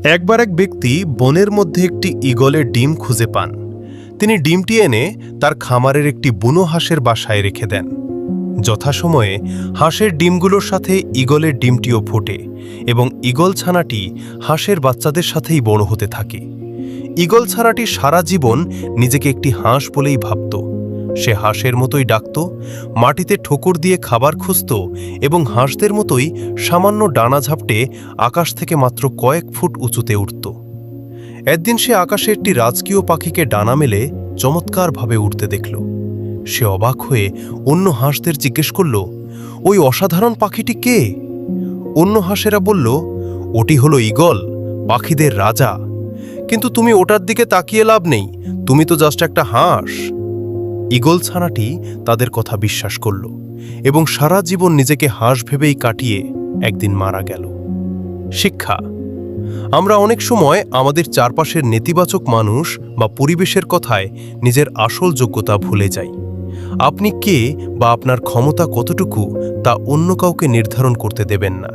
একবার এক ব্যক্তি বনের মধ্যে একটি ঈগলের ডিম খুঁজে পান। তিনি ডিমটি এনে তার খামারের একটি বুনো হাঁসের বাসায় রেখে দেন। যথাসময়ে হাঁসের ডিমগুলোর সাথে ঈগলের ডিমটিও ফোটে এবং ঈগল ছানাটি হাঁসের বাচ্চাদের সাথেই বড় হতে থাকে। ঈগল ছানাটি সারা জীবন নিজেকে একটি হাঁস বলেই ভাবত। সে হাঁসের মতোই ডাকত, মাটিতে ঠোকর দিয়ে খাবার খুঁজত এবং হাঁসদের মতোই সামান্য ডানা ঝাপটে আকাশ থেকে মাত্র কয়েক ফুট উঁচুতে উঠত। একদিন সে আকাশে একটি রাজকীয় পাখিকে ডানা মেলে চমৎকারভাবে উঠতে দেখল। সে অবাক হয়ে অন্য হাঁসদের জিজ্ঞেস করল, ওই অসাধারণ পাখিটি কে? অন্য হাঁসেরা বলল, ওটি হলো ঈগল, পাখিদের রাজা। কিন্তু তুমি ওটার দিকে তাকিয়ে লাভ নেই, তুমি তো জাস্ট একটা হাঁস। ঈগল ছানাটি তাদের কথা বিশ্বাস করল এবং সারা জীবন নিজেকে হাঁস ভেবেই কাটিয়ে একদিন মারা গেল। শিক্ষা: আমরা অনেক সময় আমাদের চারপাশের নেতিবাচক মানুষ বা পরিবেশের কথায় নিজের আসল যোগ্যতা ভুলে যাই। আপনি কে বা আপনার ক্ষমতা কতটুকু তা অন্য কাউকে নির্ধারণ করতে দেবেন না।